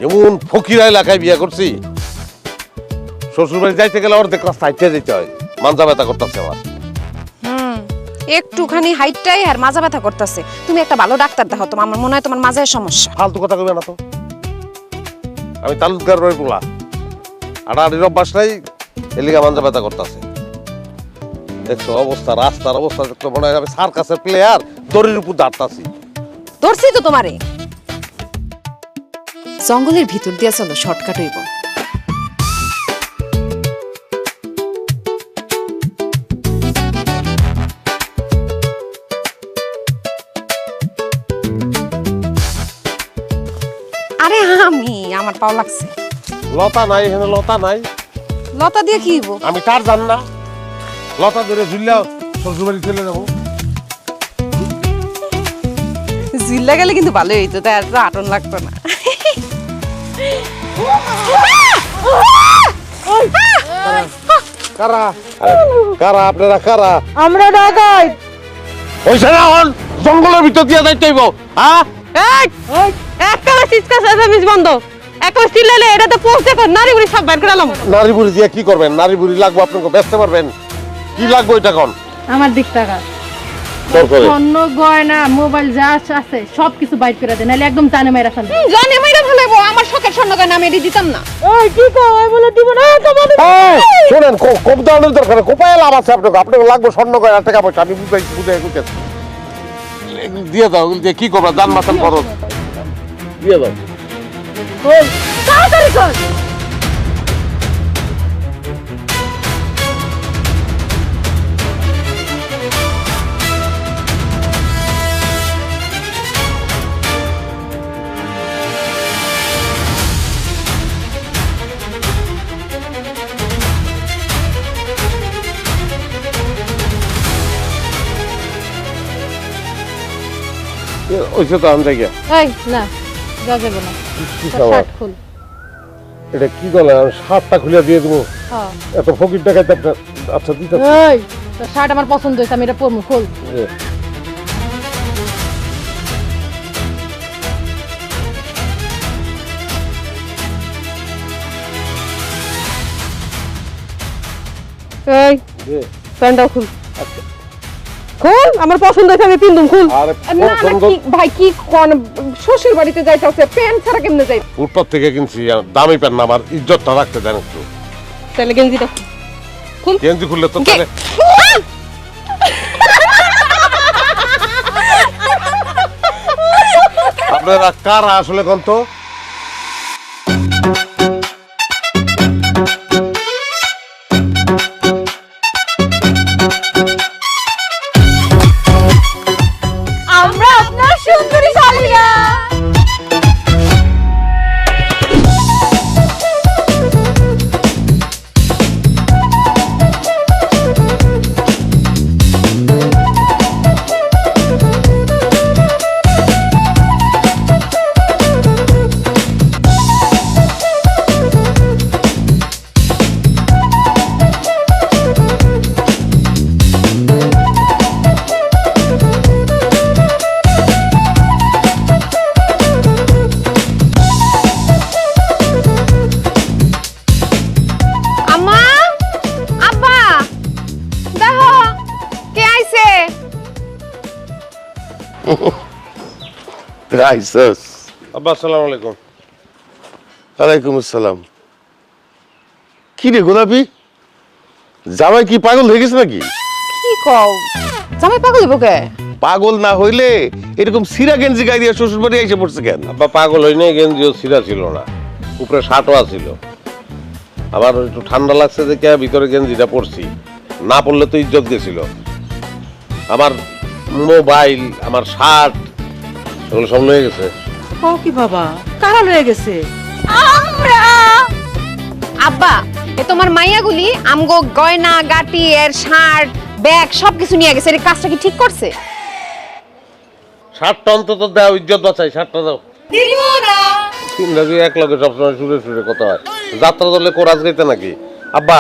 এমন ফকিরা এলাকায় বিয়ে করছি, শ্বশুর বাড়ি যাইতে গেলে অর্ধেক রাস্তা হাইটে যেতে হয়, মাঞ্জা ব্যথা করতেছে আমার। একটুখানি হাইটটাই আর মাজা ব্যথা করতেছে। তুমি একটা ভালো ডাক্তার দেখো, তোমার আমার মনে হয় তোমার মাজায় সমস্যা। ফালতু কথা কইবে না তো, আমি তালুকদার বাড়ির পোলা, আড়াআড়ির অভ্যাস নাই, এলিগা মাঞ্জা ব্যথা করতেছে। দেখছো অবস্থা, রাস্তার অবস্থা দেখতে মনে হয় আমি সার্কাসের প্লেয়ার দড়ির উপর দাঁড়তাছি। ধরছি তো তোমারে। জঙ্গলের ভিতর দিয়া চলো, শর্টকাট হইব। আরে আমার পাও লাগছে। লতা নাই এখানে, লতা নাই। লতা দিয়ে কি হইব? আমি তার জান না, লতা ধরে ঝুললে শ্বশুর বাড়ি চলে যাবো। জিল্লা গেলে কিন্তু ভালোই হইতো, তাই এত আটন লাগতো না। কারা কারা আপনারা কারা? আমরা ডাকাইত। হইছে না হন, জঙ্গলের ভিতর দিয়ে যাইতে হইব। হ্যাঁ একটা চিৎকা চেঁচামেচি বন্ধ। একটা চিল্লালে এটা তো পৌঁছে নারী বুড়ি সব বাইর করালাম। নারী বুড়ি দিয়ে কি করবেন? নারী বুড়ি লাগবো আপনাকে, বেচতে পারবেন? কি লাগবে ওইটা কোন? আমার দিক টাকা স্বর্ণ গয়না মোবাইল যা আছে সবকিছু বাইর করে দেন, নাহলে একদম জানে মেরা ফেলবে। জানে মাইরা ফেলাইবো, আমার শখের স্বর্ণ গয়না আমি এটি দিতাম না। ওই কি কই বলে দিব না তোমাদের। শুনেন, খুব দাঁড়ানোর দরকার, কোপায় লাভ আছে আপনাকে। আপনাকে লাগবে স্বর্ণ গয়না, টাকা পয়সা, আমি বুঝাই দিয়ে দাও। দিয়ে কি করবা? দান মাথান খরচ দিয়ে দাও। কই তাড়াতাড়ি কর। ওইসে তো আমি দেখি এই না যা যাবে না, শার্ট খুল। এটা কি বলে? আমি শার্টটা খুলে দিয়ে দেবো? হ্যাঁ এত ফকির টাকাতে আপনার? আচ্ছা দিতে এই তোর শার্ট আমার পছন্দ হয়েছে, আমি এটা পরবো। খুল। এই প্যান্টটাও খুল। খুল, আমার পছন্দ হয়েছে, আমি পিন্দুম। খুল। আরে না না, কি ভাই কি কোন শ্বশুর বাড়িতে যাইতাছে, প্যান্ট ছাড়া কেমনে যাই? ফুটপাত থেকে কিনছি, দামি প্যান্ট না, আমার ইজ্জতটা রাখতে দেন একটু। তাহলে গেঞ্জিটা খুল। গেঞ্জি খুললে তো তাহলে আপনারা কারা আসলে কোন তো? আমরা আপনার সুন্দরী শালীরা। আম্মা, আব্বা, দেখো কে আইছে। আইসস। আব্বা আসসালামু আলাইকুম। ওয়ালাইকুম আসসালাম। কি রে গোলাপি, জামাই কি পাগল হয়ে গেছে নাকি? কি কও? জামাই পাগল হইব কে? পাগল না হইলে এরকম সিরা গেঞ্জি গায়ে দিয়ে শ্বশুর বাড়ি এসে পড়ছে কেন? আব্বা পাগল হই নাই, গেঞ্জিও ছিঁড়া ছিল না, উপরে শার্টও আছিল। আবার একটু ঠান্ডা লাগছে দেখে ভিতরে গেঞ্জিটা পরছি, না পরলে তো ইজ্জত গেছিল। আমার মোবাইল, আমার শার্ট, এগুলো সব লয়ে গেছে। ও কি বাবা, কারা লয়ে গেছে? আমরা। আব্বা, এ তোমার মাইয়াগুলি আমগো গয়না গাটি এর শার্ট ব্যাগ সবকিছু নিয়ে গেছে। এই কাজটা কি ঠিক করছে? শার্টটা অন্তত দাও, ইজ্জত বাঁচাই, শার্টটা দাও। তিনটা এক লগে সবসময় সুরে সুরে কথা হয়। যাত্রা দলে কোরাস গাইতে নাকি? আব্বা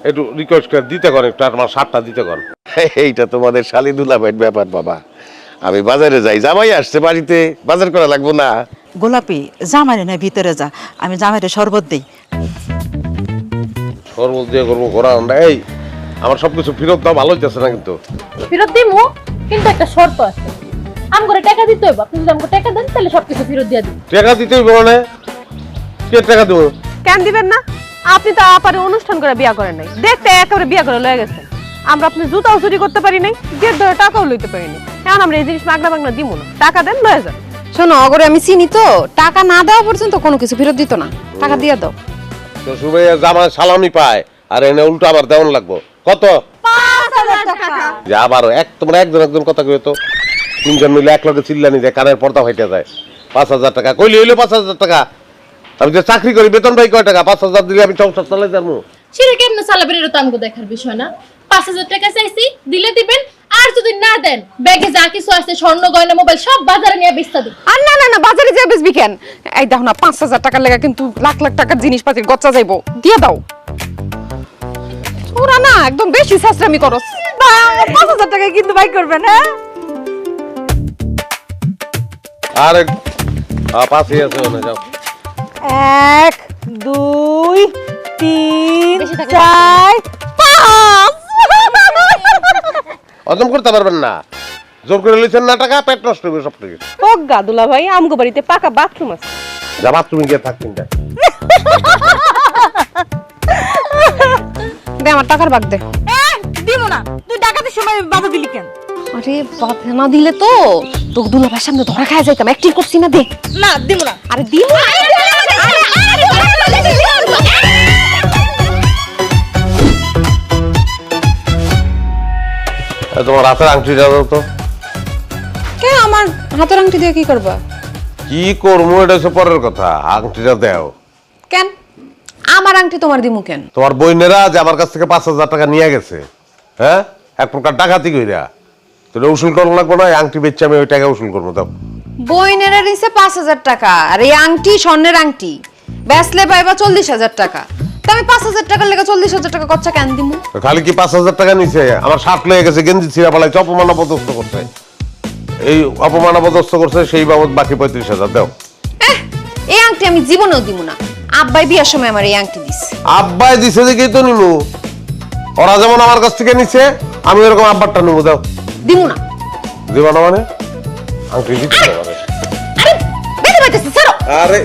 একটু রিকোয়েস্ট করে দিতে কন, একটু আমার শার্টটা দিতে কন। এইটা তোমাদের শালি দুলাভাইয়ের ব্যাপার বাবা। আমি বাজারে যাই, জামাই আসছে বাড়িতে, বাজার করা লাগবো না? গোলাপি জামাইরে না ভিতরে যা, আমি জামাইরে শরবত দেই। শরবত দিয়ে করবো ঘোরা আন্ডা। এই আমার সবকিছু ফেরত দাও, ভালো হইতেছে না কিন্তু। ফেরত দিমু, কিন্তু একটা শর্ত আছে। আমগরে টাকা দিতে হইব, আপনি যদি আমগো টাকা দেন তাহলে সবকিছু ফেরত দিয়ে দিন। টাকা দিতেই বলো না, কে টাকা দেবো? কেন দিবেন না? আপনি তো আপারে অনুষ্ঠান করে বিয়া করেন নাই, দেখতে একেবারে বিয়া করে লয়ে গেছেন। আমরা আপনি জুতাও চুরি করতে পারি নাই, গেট ধরে টাকাও লইতে পারি নাই। এখন আমরা এই জিনিস মাগনা মাগনা দিব না, টাকা দেন লয়ে যান। শোনো, অগরে আমি চিনি তো, টাকা না দেওয়া পর্যন্ত কোনো কিছু ফেরত দিত না। টাকা দিয়ে দাও। শ্বশুর ভাইয়া জামাই সালামি পায়, আর এনে উল্টো আবার দেওয়ান লাগবো। কত? 5000 টাকা। যে আবার তোমরা একজন কথা কই তো, তিনজন মিলে এক লগে চিল্লানি যায়, কানের পর্দা ফাইটা যায়। 5000 টাকা কইলি হইলো 5000 টাকা। আমি যে চাকরি করি, বেতন পাই কয় টাকা? 5000 দিলে আমি সংসার চালাই যাবো। সেটা কেমনে চালাবেন এটা তো আমগো দেখার বিষয় না। 5000 টাকা চাইছি, দিলে দিবেন, আর যদি না দেন ব্যাগে যা কিছু আছে স্বর্ণ গয়না মোবাইল সব বাজারে নিয়ে বেচতা দিন। আর না না না, বাজারে যে বেচবি কেন? এই দেখো না, 5000 টাকার লেগে কিন্তু লাখ লাখ টাকার জিনিসপাতির গচ্চা যাইবো। দিয়ে দাও। ওরা না একদম বেশি শাস্ত্রামি করস। 5000 টাকায় কিন্তু বাই করবেন। হ্যাঁ, আরে পাশে আছে না, যাও। 1 2 3 বেশি থাকে 4 5। হজম করতে পারবেন না, জোর করে লিছেন না টাকা, পেট নষ্ট হবে সব থেকে। ও গাদুলা ভাই, আমগো বাড়িতে পাকা বাথরুম আছে। যা বাথরুমে গিয়ে থাকতেন। দে আমার টাকার বাগ দে। দিব না, তুই ডাকাতের সময় বাধা দিলি কেন? আরে বাধা না দিলে তো তোকে দুলা ভাইয়ের সামনে ধরা খায় যাইতাম। অ্যাক্টিং করছি না, দে। না দিব না। আরে দিব না। তোমার হাতের আংটিটা দাও তো। কে আমার হাতের আংটি দিয়ে কি করবা? কি করবো এটা হচ্ছে পরের কথা, আংটিটা দাও। কেন আমার আংটি তোমার দিমু কেন? তোমার বোনেরা যে আমার কাছ থেকে 5000 টাকা নিয়ে গেছে, হ্যাঁ, এক প্রকার ডাকাতি কইরা, তোরা উসুল করবো লাগবো না? আংটি বেচে আমি ওই টাকা উসুল করবো। দাও। বইনেরা নিছে 5000 টাকা, আর এই আংটি স্বর্ণের আংটি বেচলে পাইবা 40000 টাকা। তো আমি 5000 টাকার লেগে 40000 টাকা কচ্চা কেন দিমু? খালি কি 5000 টাকা নিছে? আমার শার্ট লয়ে গেছে, গেঞ্জি ছিঁড়া পালাইছে, অপমান অপদস্থ করছে। এই অপমান অপদস্থ করছে, সেই বাবদ বাকি 35000 দাও। এই আংটি আমি জীবনেও দিমু না। আব্বাই বিয়ার সময় আমার এই আংটি দিছে। আব্বাই দিছে দেখেই তো নিমু। ওরা যেমন আমার কাছ থেকে নিছে, আমি এরকম আব্বারটা নিমু। দাও। দিমু না। দিবা না মানে? আংটি দিতে পারে। আরে বেদে বাইতেছে, ছাড়ো। আরে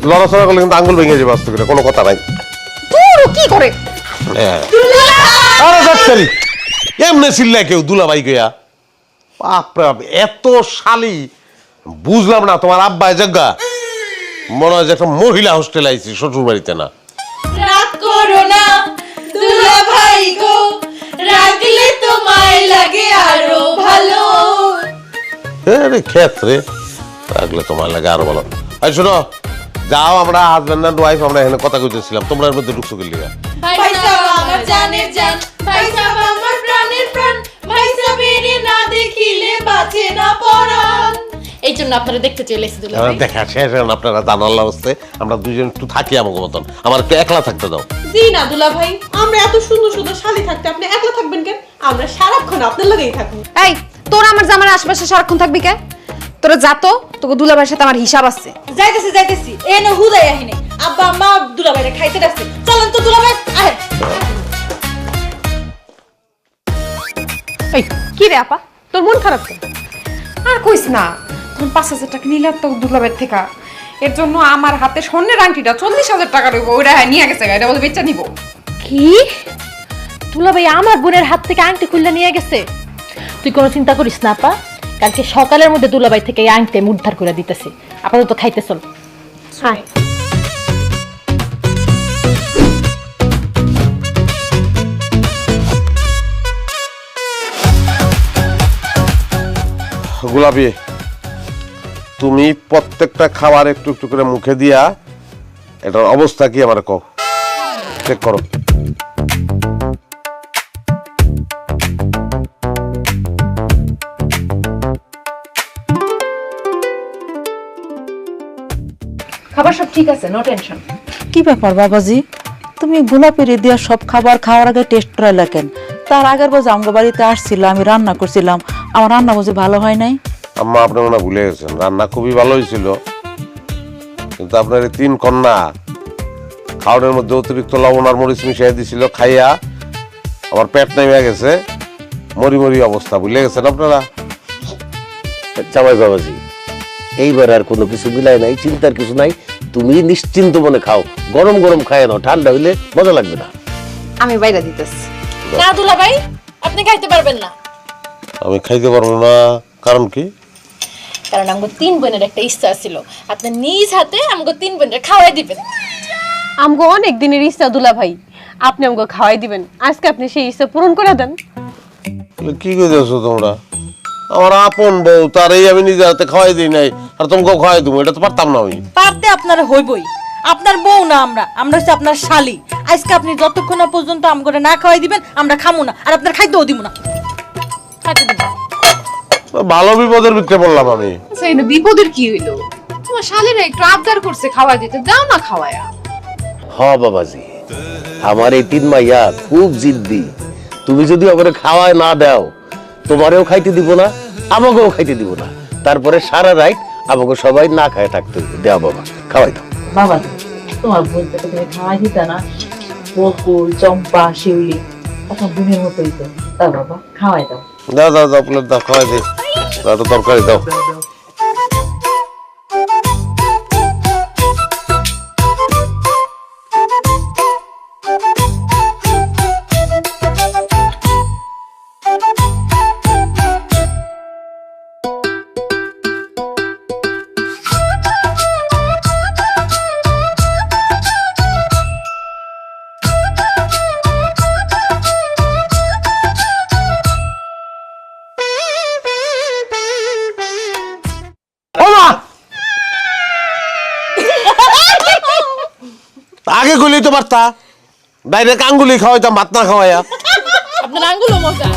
লড়াচড়া করলে কিন্তু আঙ্গুল ভেঙে যাবে, আস্তে করে, কোনো কথা নাই। তোর কি করে? আরে যাচ্ছি এমনি চিল্লায় কেউ দুলাভাই গিয়া? বাপরে বাপ, এত শালি বুঝলাম না। তোমার আব্বা জগ্গা মনে হয় যে একটা মহিলা হোস্টেল আইছি, শ্বশুর বাড়িতে না। রাগ করো না দুলা ভাই গো, রাগলে তোমায় লাগে আরো ভালো। আরে ক্ষেত রে, রাখলে তোমার লাগে আরো ভালো। এই শোনো, যাও, আমরা হাজব্যান্ড এন্ড ওয়াইফ, আমরা এখানে কথা কইতেছিলাম, তোমরা এর মধ্যে ঢুকছো কি লিগা? ভাই সাহেব আমার জানের জান, ভাই সাহেব আমার প্রাণের প্রাণ, ভাই সাহেবের না দেখিলে বাঁচে না পরাণ। এই জন্য আপনারা দেখতে চলে এসেছি দুলা ভাই। দেখা শেষ এখন আপনারা জানাল্লা হচ্ছে, আমরা দুইজন একটু থাকি আমার মতন, আমার একটু একলা থাকতে দাও। জি না দুলা ভাই, আমরা এত সুন্দর সুন্দর শালি থাকতে আপনি একলা থাকবেন কেন? আমরা সারাক্ষণ আপনার লগেই থাকবো। এই তোর আমার জামার আশেপাশে সারাক্ষণ থাকবি কে? তোরা যা তো, তোকে দুলা ভাইয়ের সাথে আমার হিসাব আছে। যাইতেছি যাইতেছি, এনে হুদাই আহিনে। আব্বা আম্মা দুলা ভাইরে খাইতে রাখছে, চলেন তো দুলা ভাই, আহেন। এই কি রে আপা, তোর মন খারাপ কেন? আর কইস না, তখন 5000 টাকা নিলাম তো দুলাবের থেকে। এর জন্য আমার হাতে স্বর্ণের আংটিটা 40000 টাকা রইব, ওইটা নিয়ে গেছে, এটা বলে বেচা নিব। কি? দুলা ভাই আমার বোনের হাত থেকে আংটি খুলে নিয়ে গেছে? তুই কোনো চিন্তা করিস না আপা, কালকে সকালের মধ্যে দুলা ভাই থেকে এই আংটি আমি উদ্ধার করে দিতেছি। আপাতত খাইতে চল। হ্যাঁ। গোলাপি, তুমি প্রত্যেকটা খাবার একটু একটু করে মুখে দিয়া এটার অবস্থা কি আমার কও, চেক করো। খাবার সব ঠিক আছে, নো টেনশন। কি ব্যাপার বাবাজি, তুমি গোলাপের দিয়া সব খাবার খাওয়ার আগে টেস্ট করাইলা কেন? তার আগের বছর আমগো বাড়িতে আসছিল, আমি রান্না করছিলাম, আমার রান্না বুঝি ভালো হয় নাই? আম্মা আপনি মনে হয় ভুলে গেছেন, রান্না খুবই ভালো হয়েছিল, কিন্তু আপনার এই 3 কন্যা খাওয়ানোর মধ্যে অতিরিক্ত লবণ আর মরিচ মিশিয়ে দিছিল, খাইয়া আমার পেট নেমে গেছে, মরি মরি অবস্থা, ভুলে গেছেন আপনারা? জামাই বাবাজি, এইবার আর কোনো কিছু মিলাই নাই, চিন্তার কিছু নাই। তুমি নিশ্চিন্ত মনে খাও, গরম গরম খায় নাও, ঠান্ডা হইলে মজা লাগবে না। আমি বাইরে দিতেছি। না দুলাভাই, আপনি খাইতে পারবেন না। আমি খাইতে পারবো না, কারণ কি? কারণ আমাকে 3 বোনের একটা ইচ্ছা ছিল, আপনি নিজ হাতে আমাকে 3 বোনের খাওয়াই দিবেন। আমগো অনেক দিনের ইচ্ছা দুলা ভাই, আপনি আমগো খাওয়াই দিবেন, আজকে আপনি সেই ইচ্ছা পূরণ করে দেন। কি কইতেছো তোমরা? আমার আপন বউ, তারই আমি নিজে হাতে খাওয়াই দিই নাই, আর তোমাকেও খাওয়াই দেবো, এটা তো পারতাম না আমি। পারতে আপনার হইবই, আপনার বউ না আমরা হচ্ছে আপনার শালি। আজকে আপনি যতক্ষণ না পর্যন্ত আমগরে না খাওয়াই দিবেন আমরা খামু না, আর আপনার খাইতেও দিব না। খাইতে দিবেন। ভালো বিপদের ভিতরে বললাম আমি। আচ্ছা এই বিপদের কি হইলো? তোমার শালীরা একটু আবদার করছে খাওয়াই দিতে, দাও না খাওয়ায়া। হ বাবাজি, আমার এই 3 মাইয়া খুব জিদ্দি। তুমি যদি ওকে খাওয়ায় না দাও, তোমারেও খাইতে দিব না, আমাকেও খাইতে দিব না। তারপরে সারা রাত আমাকে সবাই না খায় থাকতে হবে। দেও বাবা, খাওয়াই দাও। বাবা তোমার বোনকে তো তুমি খাওয়াই দিতে না, বকুল চম্পা শিউলি তখন বোনের মতোই তো। দাও বাবা, খাওয়াই দাও। দাও দাও দাও, প্লেট দাও, খাওয়াই দে, একটা তরকারি দাও। আগে গুলি তো পারতা, ডাইরেক্ট আঙ্গুলি খাওয়াইতাম, ভাত না খাওয়াইয়া। আপনার আঙ্গুলও মজা।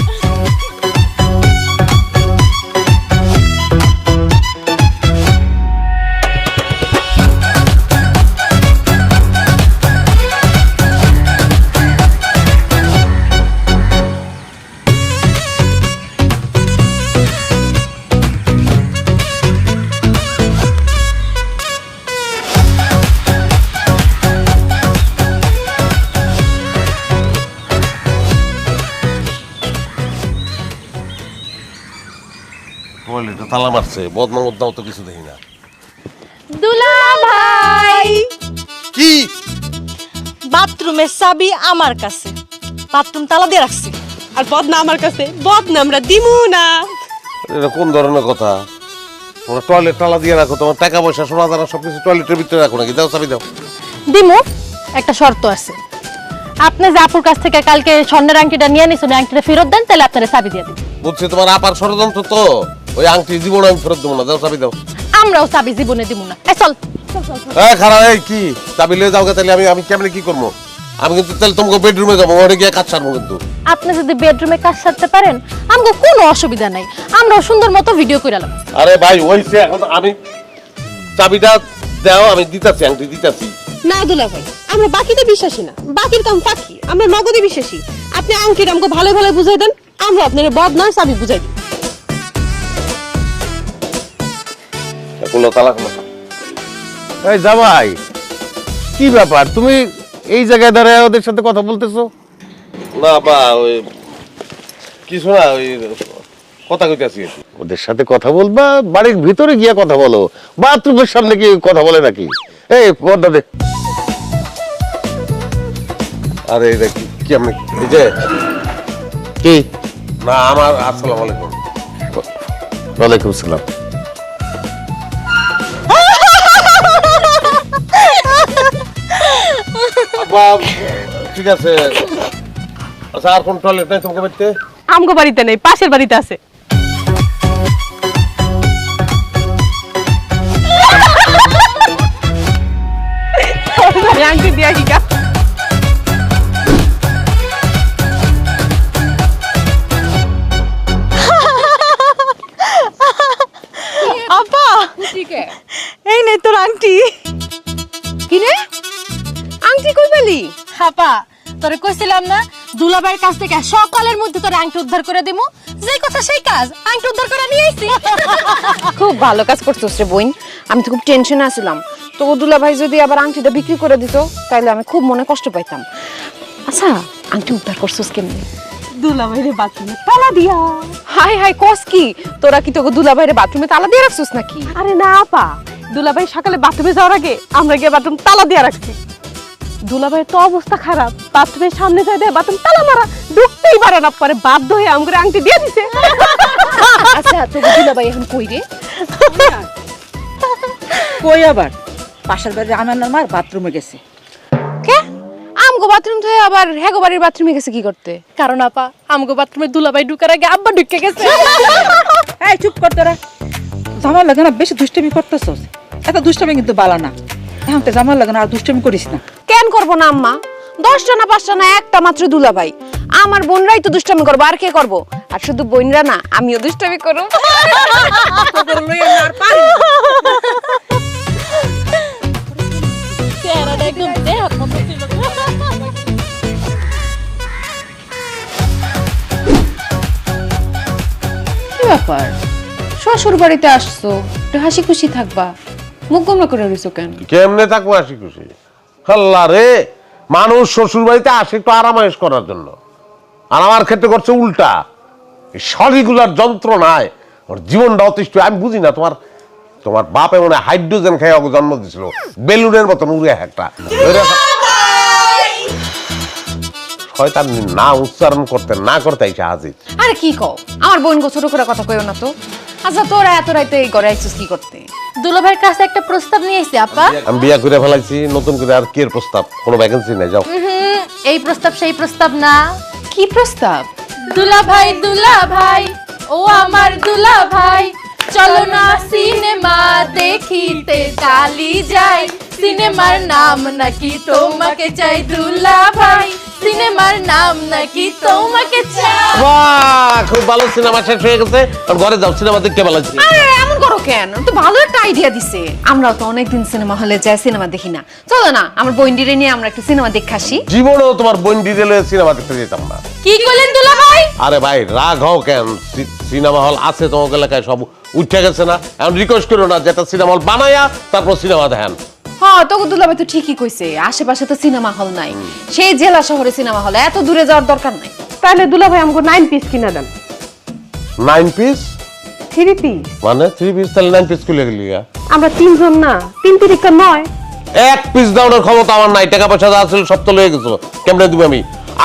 টয়লেটে তালা মারছে, বদনাম বদনাম তো কিছু দেখি না। দুলা ভাই, কি বাথরুমের চাবি আমার কাছে, বাথরুম তালা দিয়ে রাখছি। আর বদনা আমার কাছে, বদনা আমরা দিমু না। এটা কোন ধরনের কথা? তোমরা টয়লেট তালা দিয়ে রাখো, তোমার টাকা পয়সা সোনা দানা সবকিছু টয়লেটের ভিতরে রাখো নাকি? দাও চাবি দাও। দিমু, একটা শর্ত আছে। আপনি যে আপুর কাছ থেকে কালকে স্বর্ণের আংটিটা নিয়ে নিছেন, আংটিটা ফেরত দেন, তাহলে আপনারা চাবি দিয়ে দিন। বুঝছি, তোমার আপার ষড়যন্ত্র তো, ওই আংটি জীবন আমি ফেরত দেবো না, দাও চাবি দাও। আমরাও চাবি জীবনে দিব না। চল খারাপ, এই কি চাবি লিয়ে যাও, তাহলে আমি কেমনে কি করবো? আমি কিন্তু তাহলে তোমাকে বেডরুমে যাবো, ওখানে গিয়ে কাজ সারবো। কিন্তু আপনি যদি বেডরুমে কাজ সারতে পারেন, আমাকে কোনো অসুবিধা নাই, আমরাও সুন্দর মতো ভিডিও করে এলাম। আরে ভাই ওইসে, এখন আমি চাবিটা দাও, আমি দিতাছি, আংটি দিতাছি। না দুলা ভাই, আমরা বাকিতে বিশ্বাসী না, বাকির কাম ফাঁকি, আমরা নগদে বিশ্বাসী। আপনি আংটিটা আমাকে ভালো ভালো বুঝাই দেন, আমরা আপনার বদনা চাবি বুঝাই দিই। কোনো তালাক না। এই জামাই, কি ব্যাপার? তুমি এই জায়গায় দাঁড়ায় ওদের সাথে কথা বলতেছো? না বা ওই কিছু না, ওই কথা কইতাছি। ওদের সাথে কথা বলবা, বাড়ির ভিতরে গিয়ে কথা বলো, বাথরুমের সামনে কি কথা বলে নাকি? এই পর্দা দে। আরে এটা কি আমি এই যে কি? না আমার, আসসালামু আলাইকুম। ওয়ালাইকুম আসসালাম। ঠিক আছে। আচ্ছা, আর কোন টয়লেট নাই তোমাকে বাড়িতে? আমগো বাড়িতে নেই, পাশের বাড়িতে আছে। আংটি দিয়া কি কা? আপা, এই নে তোর আংটি। কি রে, আংটি কই পেলি? আপা, তোরে কইছিলাম না দুলাভাইয়ের কাছ থেকে সকালের মধ্যে তোর আংটি উদ্ধার করে দিমু। যেই কথা সেই কাজ, আংটি উদ্ধার করে নিয়ে আইছি। খুব ভালো কাজ করছিস রে বোন, আমি তো খুব টেনশনে আছিলাম। তো দুলা ভাই যদি আবার আংটিটা বিক্রি করে দিত তাহলে আমি খুব মনে কষ্ট পাইতাম। আচ্ছা আংটি উদ্ধার করছস কেমনে? দুলা ভাইরে বাথরুমে তালা দিয়া। হাই হাই কস কি, তোরা কি তোকে দুলা ভাইরে বাথরুমে তালা দিয়ে রাখছস নাকি? আরে না আপা, দুলা ভাই সকালে বাথরুমে যাওয়ার আগে আমরা গিয়ে বাথরুম তালা দিয়ে রাখছি। দুলা ভাইয়ের তো অবস্থা খারাপ, বাথরুমের সামনে যাই দেয় বাথরুম তালা মারা, ঢুকতেই পারে না, পরে বাধ্য হয়ে আমগরে আংটি দিয়ে দিছে। আচ্ছা তোকে দুলা ভাই এখন কই রে? কই আবার পাশের বাড়ির আমার মার বাথরুমে গেছে। কে আমগো বাথরুম থেকে আবার হেগো বাড়ির বাথরুমে গেছে কি করতে? কারণ আপা আমগো বাথরুমে দুলা ভাই ঢুকার আগে আব্বা ঢুকে গেছে। এই চুপ কর তোরা, জামার লাগে না বেশি দুষ্টামি করতেছস। এত দুষ্টামি কিন্তু বালা না, এখন তো জামার লাগে না আর দুষ্টামি করিস না। কেন করবো না আম্মা? 10টা না 5টা না একটা মাত্র দুলা ভাই, আমার বোনরাই তো দুষ্টামি করবো, আর কে করবো? আর শুধু বোনরা না, আমিও দুষ্টামি করব। চেহারাটা একদম দেহাত মতো ছিল। কি ব্যাপার, শ্বশুর বাড়িতে আসছো, একটু হাসি খুশি থাকবা, মুখ গোমরা করে রইছো কেন? কেমনে থাকবো হাসি খুশি? আল্লাহ রে, মানুষ শ্বশুর বাড়িতে আসে একটু আরামায়েশ করার জন্য, আর আমার ক্ষেত্রে করছে উল্টা। এই শরীরগুলার যন্ত্রণায় ওর জীবনটা অতিষ্ঠ। আমি বুঝি না, তোমার তোমার বাপে মনে হয় হাইড্রোজেন খেয়ে ওকে জন্ম দিছিল, বেলুনের মতন উড়ে একটা শয়তান না উচ্চারণ করতে না করতে আইসা হাজির। আরে কি কও, আমার বোন গো ছোট করে কথা কইও না তো। আচ্ছা তোরা এত রাইতে এই ঘরে আইছিস কি করতে? দুলা ভাইয়ের কাছে একটা প্রস্তাব নিয়ে এসেছি আপা। আমি বিয়া করে ফেলাইছি, নতুন করে আর কি এর প্রস্তাব? কোনো ভ্যাকেন্সি নাই, যাও। এই প্রস্তাব সেই প্রস্তাব না। কি প্রস্তাব? দুলা ভাই ও আমার দুলা ভাই, চলো না সিনেমা দেখিতে চালি যাই, সিনেমার নাম নাকি তোমাকে চাই দুলা ভাই, সিনেমার নাম নাকি তোমাকে চাই। বাহ, খুব ভালো, সিনেমা শেষ হয়ে গেছে, আর ঘরে যাও, সিনেমা দেখতে ভালোছি। আরে এমন করো কেন, তো ভালো একটা আইডিয়া দিছে। আমরাও তো অনেকদিন সিনেমা হলে যাই, সিনেমা দেখি না। চলো না আমার বইন্ডিরে নিয়ে আমরা একটু সিনেমা দেখে আসি। জীবনেও তোমার বোন ডিটেলে সিনেমা দেখতে যেতাম না। কি কইলেন দুলা ভাই? আরে ভাই রাগ হও কেন? সিনেমা হল আছে তোমার এলাকায়, সব উঠে গেছে না? এখন রিকোয়েস্ট করো না, যেটা সিনেমা হল বানায়া তারপর সিনেমা দেখেন। হ্যাঁ তোকে দুলাভাই তো ঠিকই কইছে, আশেপাশে তো সিনেমা হল নাই, সেই জেলা শহরে সিনেমা হল, এত দূরে যাওয়ার দরকার নাই। তাহলে দুলা ভাই আমাকে 9 পিস কিনা দেন। 9 পিস 3 পিস মানে 3 পিস, তাহলে 9 পিস খুলে গেলি? আমরা 3 জন না, 3 তিরিকা 9। এক পিস দাওয়ার ক্ষমতা আমার নাই, টাকা পয়সা যা ছিল সব তো লয়ে গেছো, কেমনে দিব আমি?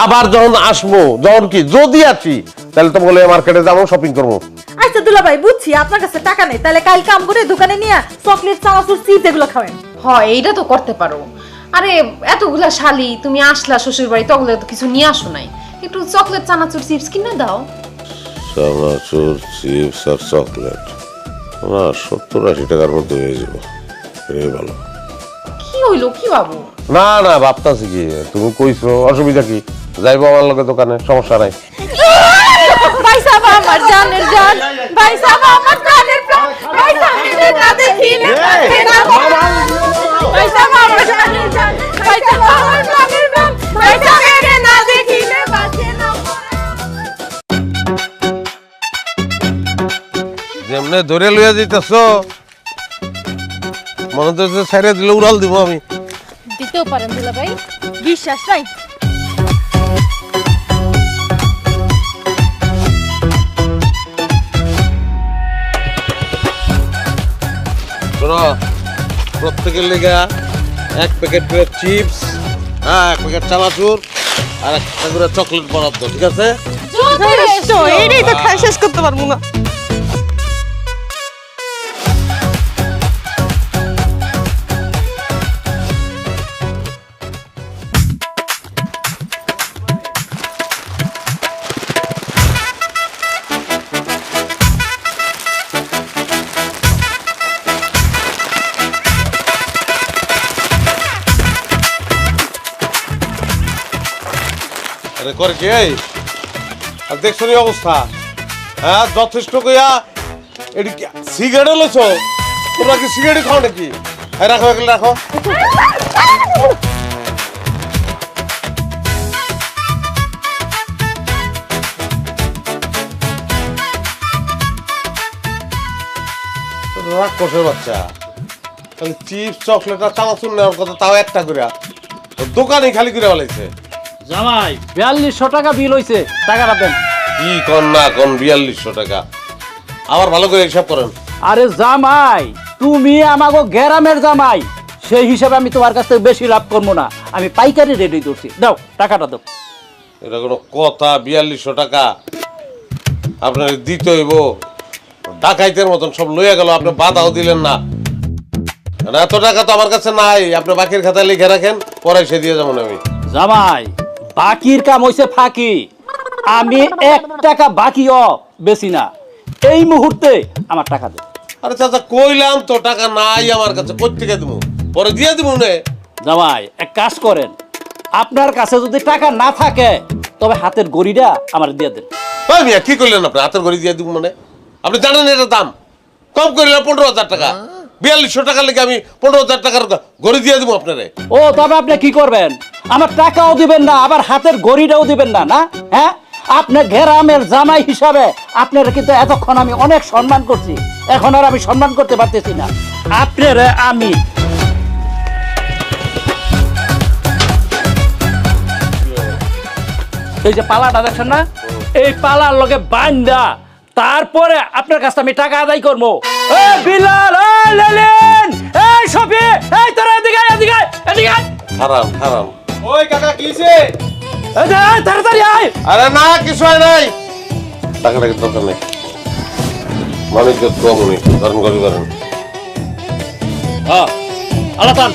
আবার যখন আসবো, যখন কি যদি আসি, তাহলে তো বলে মার্কেটে যাবো, শপিং করবো। আচ্ছা দুলা ভাই বুঝছি আপনার কাছে টাকা নেই, তাহলে কাল কাম করে দোকানে নিয়ে চকলেট চানাচুর চিপস এগুলো খাবেন। হয় এইটা তো করতে পারো। আরে এতগুলা শালি তুমি আসলা শ্বশুর বাড়ি, তখন তো কিছু নিয়ে আসো নাই, একটু চকলেট চানাচুর চিপস কিনে দাও। চানাচুর চিপস আর চকলেট না 70-80 টাকার মধ্যে হয়ে যাবো, এই ভালো। কি হইলো কি বাবু? না না ভাবতাছি কি, তুমি কইছো, অসুবিধা কি? যাইবো আমার লগে দোকানে, সমস্যা নাই। ভাই সাহেব আমার জানের জান, ভাই সাহেব আমার প্রাণের প্রাণ, ভাই সাহেব না দেখিলে বাঁচে না পরাণ, ভাই সাহেব আমার জানের জান, ভাই সাহেব আমার প্রাণের প্রাণ, ভাই সাহেব না দেখিলে বাঁচে না পরাণ। যেমনে ধরে লইয়া যাইতেছ, মনে হচ্ছে ছেড়ে দিলে উড়াল দিব আমি। দিতেও পারেন দুলা ভাই, বিশ্বাস নাই? শোনো, প্রত্যেকের লেগা 1 প্যাকেট করে চিপস, 1 প্যাকেট চানাচুর আর 1টা করে চকলেট বরাদ্দ, ঠিক আছে? এটাই তো খাই শেষ করতে পারবো না। আরে করে কি এই? আর দেখছো এই অবস্থা? হ্যাঁ যথেষ্ট কইয়া এটি সিগারেট লইছো? তোমরা কি সিগারেট খাও নাকি? রাখো এগুলো রাখো। রাক্ষসের বাচ্চা, তাহলে চিপস চকলেট আর চানাচুর নেওয়ার কথা তাও একটা করে দোকানে খালি করে বলাইছে। জামাই 4200 টাকা বিল হইছে, টাকাটা দেন। কি কর না কোন 4200 টাকা, আবার ভালো করে হিসাব করেন। আরে জামাই, তুমি আমাগো গ্রামের জামাই, সেই হিসাবে আমি তোমার কাছ থেকে বেশি লাভ করবো না, আমি পাইকারি রেডি করছি। দাও টাকাটা দাও। এটা কোনো কথা? 4200 টাকা আপনার দিতে হইব? ডাকাইতের মতন সব লইয়া গেল, আপনি বাধাও দিলেন না। আর এত টাকা তো আমার কাছে নাই, আপনি বাকির খাতায় লিখে রাখেন, পরে সে দিয়ে যাবো আমি। জামাই, বাকির কাম হইছে ফাঁকি, আমি 1 টাকা বাকিও বেশি না। এই মুহূর্তে আমার টাকা দাও। আরে চাচা কইলাম তো টাকা নাই আমার কাছে, কই থেকে দেবো? পরে দিয়ে দিব নে। জামাই এক কাজ করেন, আপনার কাছে যদি টাকা না থাকে তবে হাতের গড়িটা আমার দিয়ে দেন। ভাই মিয়া কি করলেন আপনি? হাতের ঘড়ি দিয়ে দিব মানে? আপনি জানেন এটা দাম কম করলে 15,000 টাকা, 4200 টাকার লেগে আমি 15,000 টাকার ঘড়ি দিয়ে দিব আপনারে। ও তবে আপনি কি করবেন? আমার টাকাও দিবেন না, আবার হাতের গড়িটাও দিবেন না? না হ্যাঁ, আপনার গ্রামের জামাই হিসাবে আপনার কিন্তু এতক্ষণ আমি অনেক সম্মান করছি, এখন আর আমি সম্মান করতে পারতেছি না আপনারে। আমি এই যে পালাটা দেখছেন না, এই পালার লগে বান্দা তারপরে আপনার কাছে আমি টাকা আদায় করবো। এই বিলাল, এই লেলিন, এই শফি, এই তোরা এদিকে আয়, এদিকে আয়, এদিকে আয়। খারাপ খারাপ। ওই কাকা কিছে? এই যে আয়, তাড়াতাড়ি আয়। আরে না কিছু হয় নাই, টাকাটা কি দরকার নেই, মানুষ কম উনি ধরেন গড়ি করেন। হ্যাঁ আল্লাহ তান।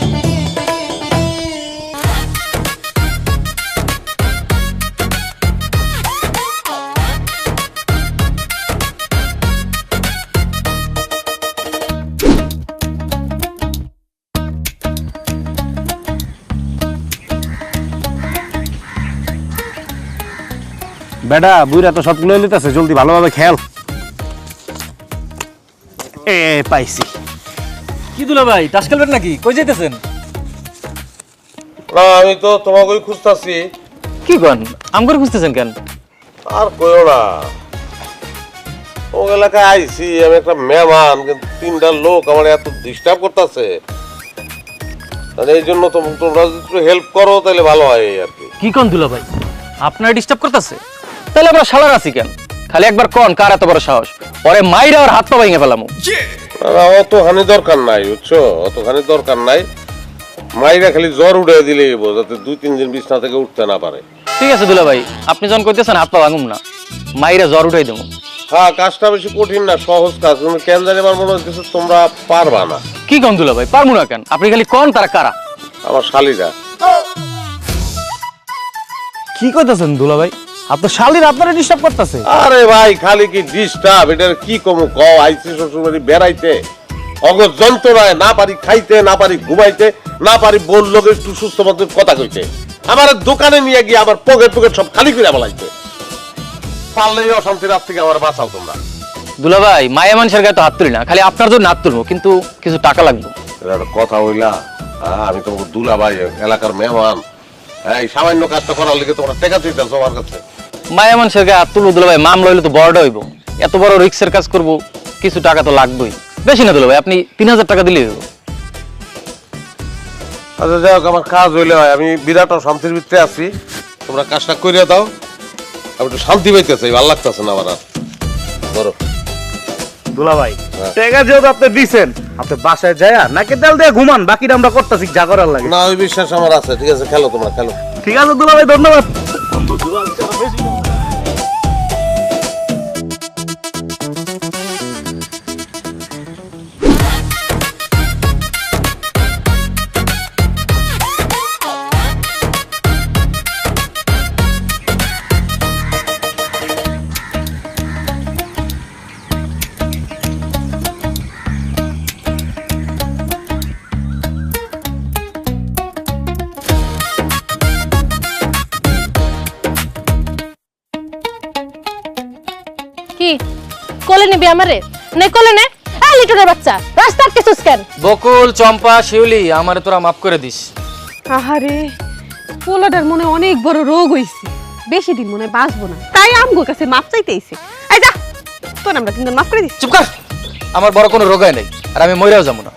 বেটা বুইরা তো সবগুলো লিতেছে, জলদি ভালোভাবে খেল। এ পাইছি। কি দুলা ভাই, তাস খেলবেন নাকি? কই যাইতেছেন? না আমি তো তোমাকেই খুঁজতেছি। কি কন আমগরে খুঁজতেছেন কেন? আর কইও না, ও এলাকায় আইছি আমি একটা মেহমান, কিন্তু 3টা লোক আমার এত ডিস্টার্ব করতেছে, এই জন্য তোমরা যদি একটু হেল্প করো তাহলে ভালো হয় আর কি। কি কোন দুলা ভাই, আপনার ডিস্টার্ব করতেছে? তাহলে আমরা শালার আছি কেন? খালি একবার কোন কার এত বড় সাহস, পরে মাইরা আর হাত পা ভেঙে ফেলামু। অতখানি দরকার নাই বুঝছো, অতখানি দরকার নাই। মাইরা খালি জ্বর উঠে দিলেই যাতে 2-3 দিন বিছনা থেকে উঠতে না পারে। ঠিক আছে দুলা ভাই, আপনি যখন কইতেছেন হাত পা ভাঙুম না, মাইরা জ্বর উঠাই দেবো। হ্যাঁ কাজটা বেশি কঠিন না, সহজ কাজ। তুমি কেন জানি আমার মনে হচ্ছে তোমরা পারবা না। কি কোন দুলা ভাই, পারবো না কেন? আপনি খালি কোন তারা কারা। আমার শালিরা। কি কইতাছেন দুলা ভাই, আপনার শালির আপনারা ডিস্টার্ব করতেছে? আরে ভাই খালি কি ডিস্টার্ব, এটার কি কমু কও? আইছি শ্বশুরবাড়ি বেড়াইতে, অগর যন্ত্রণায় না পারি খাইতে, না পারি ঘুমাইতে, না পারি বোন লোকের একটু সুস্থ মতো কথা কইতে, আমার দোকানে নিয়ে গিয়ে আবার পকেট পকেট সব খালি করে বলাইতে। পারলেই অশান্তির হাত থেকে আমার বাঁচাও তোমরা। দুলা ভাই মায়া মানুষের গায়ে তো হাত তুলি না, খালি আপনার জন্য হাত তুলবো, কিন্তু কিছু টাকা লাগবে। এটা একটা কথা হইলা? আমি তোমাকে দুলা ভাই, এলাকার মেহমান, হ্যাঁ এই সামান্য কাজটা করার লেগে তোমরা টাকা চাইতেছো আমার কাছে। মায়া মানুষের গায়ে হাত তুলবো দুলা ভাই, মামলা হইলে তো বড়টা হইব, এত বড় রিক্সের কাজ করব, কিছু টাকা তো লাগবেই। বেশি না দুলা ভাই, আপনি 3000 টাকা দিলেই হইব। আচ্ছা যাই হোক, আমার কাজ হইলে হয়, আমি বিরাট শান্তির ভিতরে আছি, তোমরা কাজটা করিয়া দাও, আমি একটু শান্তি পাইতে চাই, ভালো লাগতেছে না আমার আর। ধরো দুলা ভাই, টাকা যেহেতু আপনি দিছেন, আপনি বাসায় যায়া নাকি তেল দিয়ে ঘুমান, বাকিটা আমরা করতেছি যা করার লাগে। না, ওই বিশ্বাস আমার আছে। ঠিক আছে, খেলো তোমরা, খেলো। ঠিক আছে দুলা ভাই, ধন্যবাদ। কি কোলে নিবি আমারে? নে কোলে নে। এই লিটনের বাচ্চা, রাস্তা আটকেছিস কেন? বকুল, চম্পা, শিউলি, আমারে তোরা মাফ করে দিস। আহারে পোলাটার মনে অনেক বড় রোগ হইছে, বেশি দিন মনে বাঁচবো না, তাই আমগো কাছে মাপ চাইতে আইছে। এই যা, তোর আমরা 3 দিন মাফ করে দিছি। চুপ কর, আমার বড় কোনো রোগাই নাই, আর আমি মইরাও যাবো না।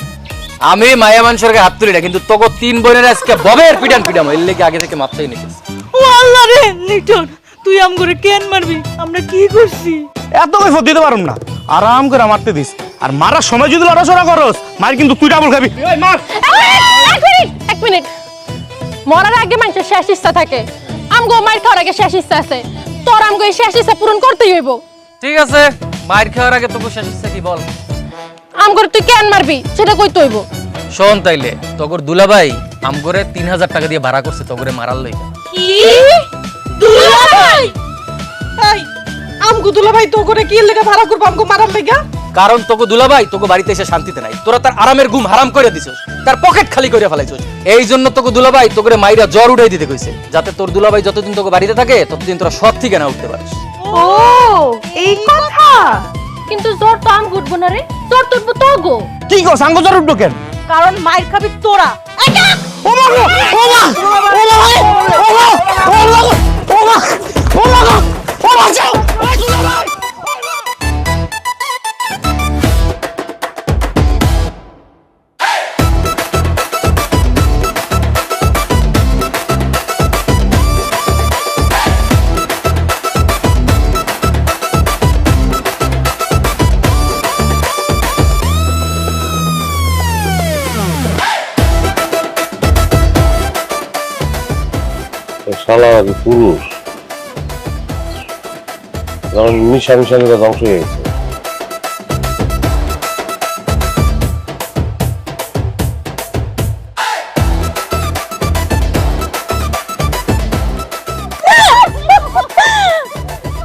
আমি মায়া মানুষের হাত তুলি না, কিন্তু তোকে 3 বোনের আজকে ববের পিটান পিটাম, এর লেগে আগে থেকে মাপ চাই নিতেছি। ও আল্লাহ রে লিটন, তুই আম করে কেন মারবি? আমরা কি করছি? এত কৈফত দিতে পারুম না, আরাম করে মারতে দিস। আর মারার সময় যদি লড়াচড়া করস, মার কিন্তু তুই ডাবল খাবি। ওই মার। এক মিনিট, মরার আগে মানুষের শেষ ইচ্ছা থাকে, আমগো মার খাওয়ার আগে শেষ ইচ্ছা আছে। তোর আমগো এই শেষ ইচ্ছা পূরণ করতেই হইব। ঠিক আছে, মার খাওয়ার আগে তোকে শেষ ইচ্ছা কি বল? আমগো তুই কেন মারবি সেটা কইতে হইব। শোন তাইলে, তোর দুলাভাই আমগরে 3000 টাকা দিয়ে ভাড়া করছে তোরে মারার লইগা। কি? দুলাভাই? এই আমগো দুলাভাই তো করে কি লেগে ভাড়া করব আমগো মারার লাগা? কারণ তোকে দুলাভাই তোকে বাড়িতে এসে শান্তিতে নাই, তোরা তার আরামের ঘুম হারাম করে দিছস, তার পকেট খালি করে ফেলাইছস। এই জন্য তোকে দুলাভাই তোকে মাইরা জ্বর উঠাই দিতে কইছে, যাতে তোর দুলাভাই যতদিন তোকে বাড়িতে থাকে ততদিন তোরা সব থেকে না উঠতে পারিস। ও এই কথা। কিন্তু জ্বর তো আম উঠবো না রে, জ্বর তো উঠবো তোগো। কি কো সাঙ্গ জর উঠলো কেন? কারণ মাইর খাবি তোরা। ও মা গো, ও মা, ও মা, ও মা, ও মা, ও মা, ও মা, ও মা গো, ও মা যাও। এই দুলাভাই। শালা নাকি পুরুষ, যেমন মিশা মিশা করে ধ্বংস হয়ে গেছে।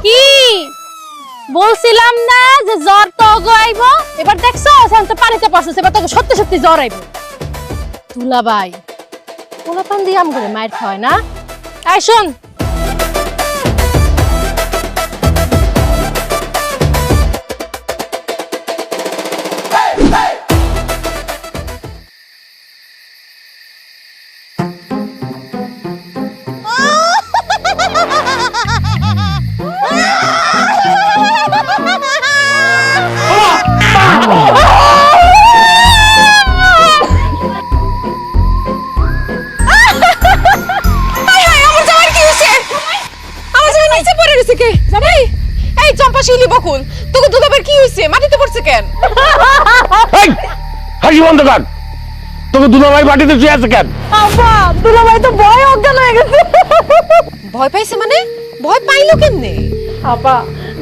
কি বলছিলাম না যে জ্বর তো আইব? এবার দেখছো শান্ত পানিতে পড়ছস, এবার তো সত্যি সত্যি জ্বর আইব। দুলাভাই পোলাপান দিয়ে আম করে মাইর খাওয়ায় না। আয় শোন, এই চম্পা শিউলি বকুল, তোকে দুলাভাই কি হইছে? মাটিতে পড়ছে কেন? এই হাসি বন্ধ কর, তোকে দুলাভাই মাটিতে শুয়ে আছে কেন? আব্বা দুলাভাই তো ভয় অজ্ঞান হয়ে গেছে। ভয় পাইছে মানে? ভয় পাইলো কেমনে? আপা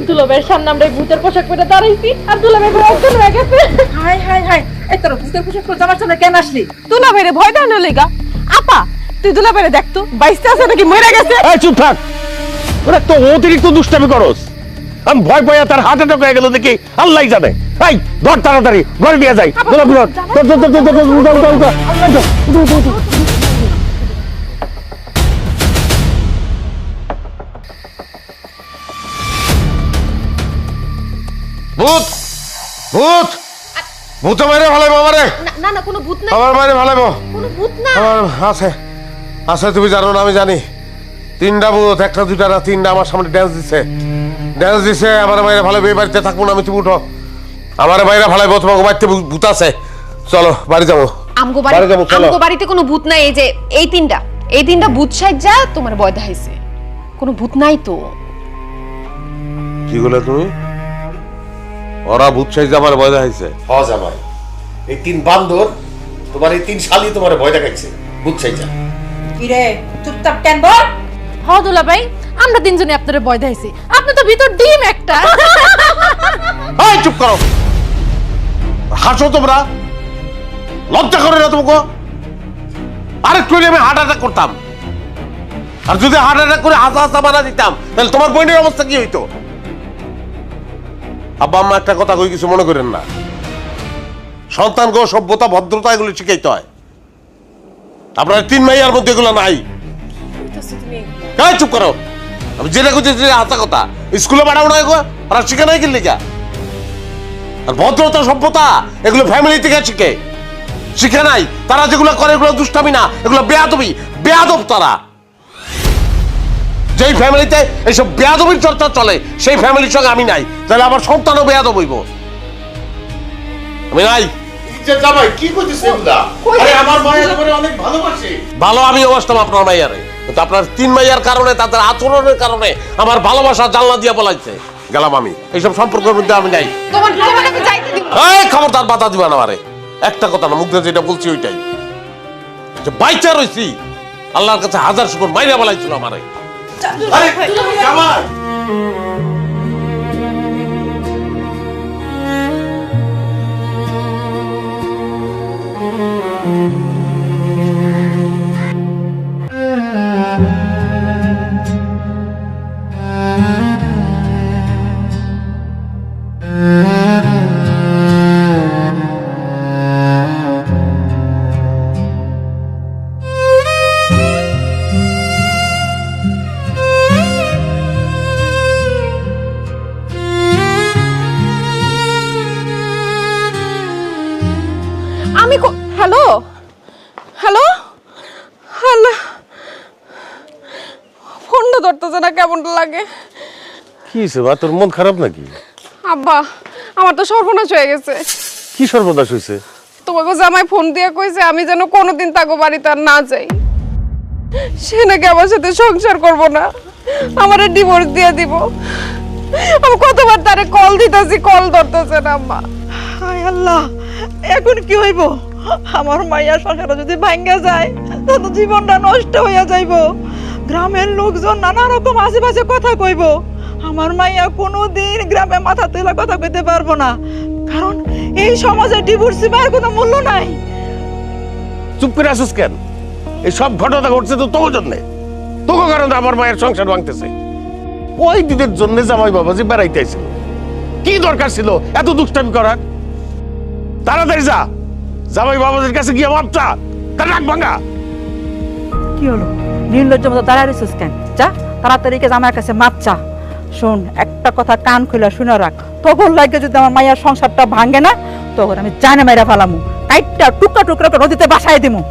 দুলাভাইয়ের সামনে আমরা ভূতের পোশাক পরে দাঁড়াইছি আর দুলাভাই পুরো অজ্ঞান হয়ে গেছে। হাই হাই হাই, এই তোর ভূতের পোশাক পরে আমার সামনে কেন আসলি? দুলাভাইরে ভয় দেওয়ার লাগা। আপা তুই দুলাভাইরে দেখতো বাইসতে আছে নাকি মরে গেছে? এই চুপ থাক, ওরা তো অতিরিক্ত দুষ্টামি করস। আমি ভয় পাইয়া তার হার্ট অ্যাটাক হয়ে গেল দেখি আল্লাহ জানে। এই ধর তাড়াতাড়ি ঘরে নিয়ে যাই। ভূত ভূত ভূত মারে ভালাইবো আমারে। না না, কোনো ভূত নাই। আমার মারে ভালাইবো। কোনো ভূত না। আমার আছে আছে, তুমি জানো না আমি জানি। 3টা ভূত, 1টা 2টা না 3টা আমার সামনে ড্যান্স দিছে। আমার বাইরে ভালাইবো, এই বাড়িতে থাকবো না আমি। তুমি উঠো, আমার বাইরে ভালাইবো। তোমাকে বাড়িতে ভূত আছে, চলো বাড়ি যাবো। আমগো বাড়ি যাবো, চলো। আমগো বাড়িতে কোনো ভূত নাই। এই তিনটা ভূত সাজ্জা তোমার ভয় দেখাইছে। কোনো ভূত নাই তো। কি বলে তুমি? ওরা ভূত সাইজে আমার ভয় দেখাইছে? হজ আমার এই 3 বান্দর, তোমার এই 3 শালি তোমার ভয় দেখাইছে ভূত চাইছা। কি রে চুপচাপ কেন বল? হ দুলাভাই, আমরা তিনজনে আপনারে ভয় দেখাইছি, আপনি তো ভিতর ডিম একটা। এই চুপ করো, হাসো তোমরা, লজ্জা করে না তোমাকে? আরেকটু হলে আমি হার্ট অ্যাটাক করতাম। আর যদি হার্ট অ্যাটাক করে হাসা বানা দিতাম তাহলে তোমার বোনের অবস্থা কি হইতো? আব্বা আম্মা একটা কথা কই, কিছু মনে করেন না। সন্তানকে সভ্যতা ভদ্রতা এগুলো শিখাইতে হয়। আপনার 3 মাইয়ার মধ্যে এগুলো নাই। চুপ করো, আমি যেটা করছি হাসা কথা। স্কুলে পাঠাবো না এগুলো, ওরা শিখে নাই কিনলে কে? আর ভদ্রতা সভ্যতা এগুলো ফ্যামিলি থেকে শিখে নাই। তারা যেগুলো করে এগুলো দুষ্টামি না, এগুলো বেয়াদব তারা। যেই ফ্যামিলিতে এইসব বেয়াদবির চর্চা চলে সেই ফ্যামিলির সঙ্গে আমি নাই, তাহলে আমার সন্তানও বেয়াদব হইব। আমি নাই। জামাই কি কইছিস এগুলা? আরে আমার মায়ের উপরে অনেক ভালোবাসি। ভালো আমি অবস্থাম আপনার মাইয়ারে, কিন্তু আপনার 3 মাইয়ার কারণে, তাদের আচরণের কারণে আমার ভালোবাসা জানলা দিয়া বলাইছে। গেলাম আমি, এইসব সম্পর্কের মধ্যে আমি নাই। তোমাকে যাইতে দিব। এই খবরদার বাধা দিবা না আমারে। একটা কথা না, মুখে যেটা বলছি ওইটাই, যে বাইচা রইছি আল্লাহর কাছে হাজার শুকর, মাইরা বলাইছিল আমারে। আরে জামাই আমি হ্যালো হ্যালো হ্যালো, ফোনটা ধরতেছে না, কেমন লাগে। কি হইছে মা, তোর মন খারাপ নাকি? আব্বা, আমার তো সর্বনাশ হয়ে গেছে। কি সর্বনাশ হইছে? তোমাকে জামাই ফোন দিয়ে কইছে আমি যেন কোনোদিন তাকে বাড়িতে আর না যাই। সে নাকি আমার সাথে সংসার করব না, আমারে ডিভোর্স দিয়ে দিব। আমি কতবার তারে কল দিতেছি, কল ধরতেছে না আম্মা। হায় আল্লাহ, এখন কি হইব? আমার মাইয়া সংসার যদি ভাঙ্গা যায় তাহলে জীবনটা নষ্ট হইয়া যাইব। গ্রামের লোকজন নানা রকম আশেপাশে কথা কইব। আমার মাইয়া কোনোদিন গ্রামে মাথা তুলে কথা কইতে পারবো না, কারণ এই সমাজে ডিভোর্সি মায়ের কোনো মূল্য নাই। চুপ করে আসিস কেন? এই সব ঘটনা ঘটছে তো তোর জন্যে, তোকে কারণে আমার মায়ের সংসার ভাঙতেছে। ওই দিনের জন্য জামাই বাবাজি বেড়াইতে আইছিল। কি দরকার ছিল এত দুষ্টামি করার? তাড়াতাড়ি যা, জামাই বাবাজির কাছে গিয়ে মাপটা তার রাগ ভাঙা। কি হলো, নির্লজ্জ মতো দাঁড়ায় রইছিস কেন? যা তাড়াতাড়ি কে আমার কাছে মাপ চা। শোন, একটা কথা কান খুলে শুনে রাখ, তখন লাগে যদি আমার মায়ের সংসারটা ভাঙে না, তখন আমি জানে মেরা ফেলামু, কাইটটা টুকরা টুকরা করে নদীতে বাসায় দিমু।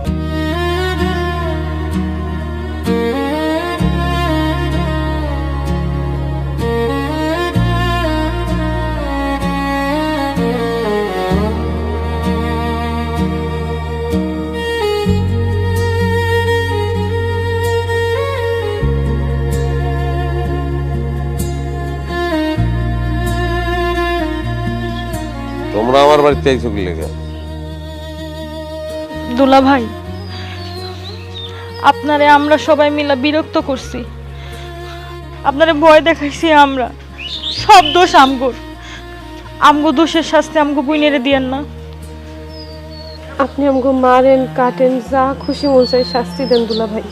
তোমরা আমার বাড়িতে আইছো কি লেগে? দুলা ভাই, আপনারে আমরা সবাই মিলে বিরক্ত করছি, আপনারে ভয় দেখাইছি আমরা। সব দোষ আমগোর, আমগো দোষের শাস্তি আমগো বুইনেরে দিয়েন না। আপনি আমাকে মারেন, কাটেন, যা খুশি মন চাই শাস্তি দেন দুলা ভাই,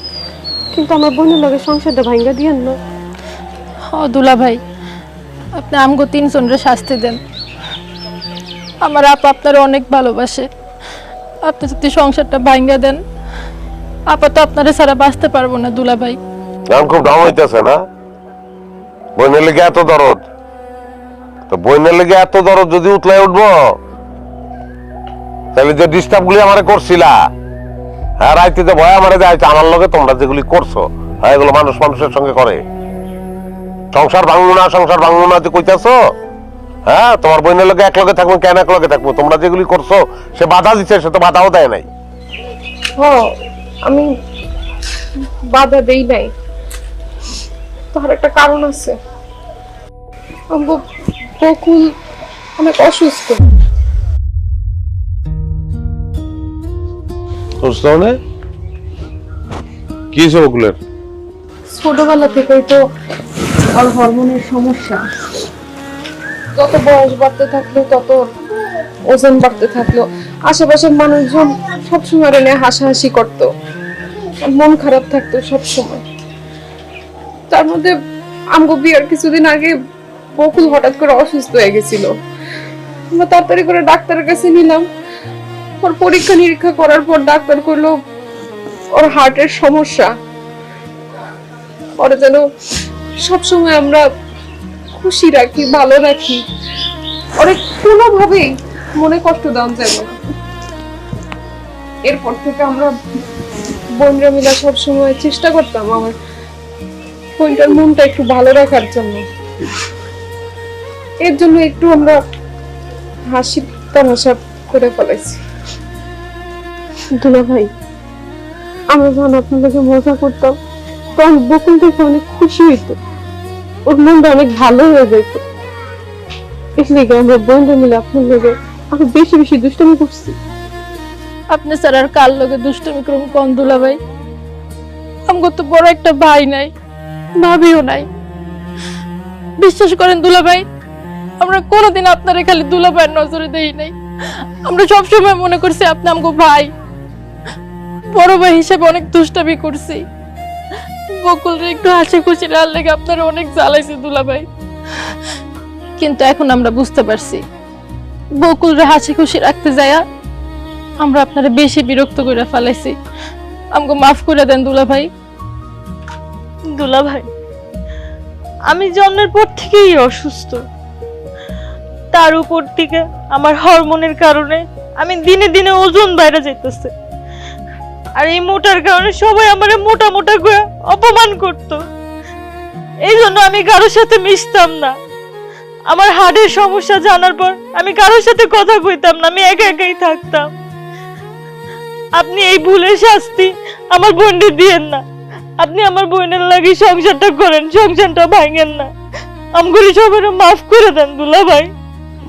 কিন্তু আমার বোনের লগে সংসারটা ভাঙ্গা দিয়েন না। ও দুলা ভাই, আপনি আমগো 3 জনের শাস্তি দেন। আমার আপা আপনার অনেক ভালোবাসে, আপনি যদি সংসারটা ভাঙ্গা দেন, আপা তো আপনারা ছাড়া বাঁচতে পারবো না দুলা ভাই। গান খুব ডাউন হইতেছে না? বইনের লেগে এত দরদ, তো বইনের লেগে এত দরদ যদি উতলাই উঠবো, তাহলে যে ডিস্টার্ব গুলি আমারে করছিলা, হ্যাঁ রাইতে ভয় আমারে যাইছে, আমার লগে তোমরা যেগুলি করছো, হ্যাঁ এগুলো মানুষ মানুষের সঙ্গে করে। সংসার ভাঙবো না, সংসার ভাঙবো না যে কইতাছো, হ্যাঁ তোমার বইনের লগে এক লগে থাকবো, কেন এক লগে থাকবো? তোমরা যেগুলি করছো, সে বাধা দিচ্ছে, সে তো বাধাও দেয় নাই। আমি বাধা দেই নাই, তার একটা কারণ আছে। বকুল অনেক অসুস্থ। কি হয়েছে বকুলের? ছোটবেলা থেকেই তো আর হরমোনের সমস্যা, যত বয়স বাড়তে থাকলো তত ওজন বাড়তে থাকলো। আশেপাশের মানুষজন সবসময় নিয়ে হাসাহাসি করতো, মন খারাপ থাকতো সবসময়। তার মধ্যে আমগো বিয়ের কিছুদিন আগে বকুল হঠাৎ করে অসুস্থ হয়ে গেছিল। আমরা তাড়াতাড়ি করে ডাক্তারের কাছে নিলাম। ওর পরীক্ষা নিরীক্ষা করার পর ডাক্তার কইলো ওর হার্টের সমস্যা। ওরা যেন সবসময় আমরা খুশি রাখি, ভালো রাখি, ওরে কোনোভাবেই মনে কষ্ট দেওয়া যাবে না। এরপর থেকে আমরা বোনরা মিলা সবসময় চেষ্টা করতাম আমার বোনটার মনটা একটু ভালো রাখার জন্য। এর জন্য একটু আমরা হাসি তামাশা করে ফেলাইছি। দুলা ভাই, আমরা যখন আপনার লোকে মজা করতাম তখন বকুল দেখে অনেক খুশি হইতো, ওর মনটা অনেক ভালো হয়ে যেত। এসলিগে আমরা বন্ধু মিলে আপনার লোকে আরো বেশি বেশি দুষ্টামি করছি। আপনি স্যার আর কার লগে দুষ্টমি করুন কোন দুলা ভাই? আমগো তো বড় একটা ভাই নাই, ভাবিও নাই। বিশ্বাস করেন দুলা ভাই, আমরা কোনোদিন আপনারে খালি দুলা ভাইয়ের নজরে দেই নাই। আমরা সবসময় মনে করছি আপনি আমগো ভাই, বড় ভাই হিসেবে অনেক দুষ্টামি করছি। বকুলরে একটু হাসি খুশি রাল লেগে আপনারা অনেক জ্বালাইছে দুলা ভাই, কিন্তু এখন আমরা বুঝতে পারছি বকুলরে হাসি খুশি রাখতে যায়া আমরা আপনারা বেশি বিরক্ত করে ফেলাইছি। আমগো মাফ করে দেন দুলা ভাই। দুলা ভাই, আমি জন্মের পর থেকেই অসুস্থ, তার উপর থেকে আমার হরমোনের কারণে আমি দিনে দিনে ওজন বাইরে যাইতেছে। আর এই মোটার কারণে সবাই আমারে মোটা মোটা করে অপমান করত। এই জন্য আমি কারোর সাথে মিশতাম না। আমার হার্টের সমস্যা জানার পর আমি কারোর সাথে কথা কইতাম না, আমি একা একাই থাকতাম। আপনি এই ভুলের শাস্তি আমার বোনকে দিয়েন না। আপনি আমার বোনের লাগি সংসারটা করেন, সংসারটা ভাঙেন না। আমগুলি সবাই মাফ করে দেন দুলা ভাই।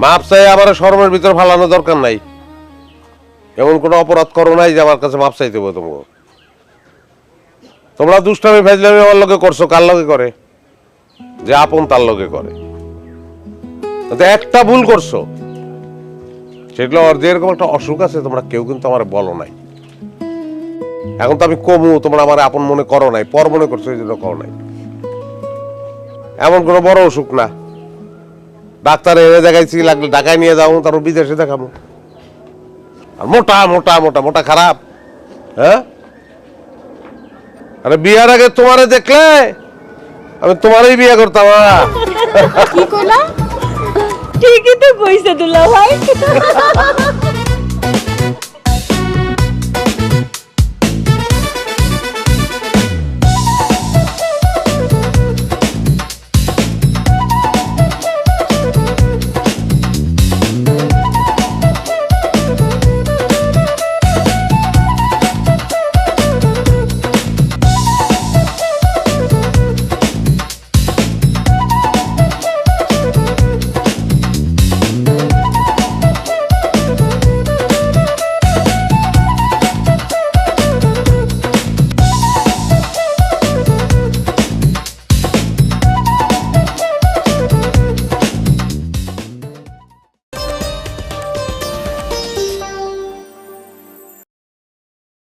মাপ চাই আমার শরমের ভিতর ফালানো দরকার নাই। এমন কোনো অপরাধ করো নাই যে আমার কাছে মাপ চাইতে হবে তোমাকে। তোমরা দুষ্টামি ফাজলামি আমার লগে করছো, কার লগে করে? যে আপন তার লগে করে। তো একটা ভুল করছো, সেগুলো ওর যে এরকম একটা অসুখ আছে তোমরা কেউ কিন্তু আমার বলো নাই। এখন তো আমি কমু, তোমরা আমার আপন মনে করো নাই, পর মনে করছো, এই জন্য করো নাই। এমন কোনো বড় অসুখ না, ডাক্তার এনে দেখাইছি, লাগলে ঢাকায় নিয়ে যাবো, তারপর বিদেশে দেখাবো। আর মোটা মোটা মোটা মোটা খারাপ, হ্যাঁ? আরে বিয়ার আগে তোমারে দেখলে আমি তোমারই বিয়ে করতাম। কি কইলা? ঠিকই তো কইছে দুলা ভাই।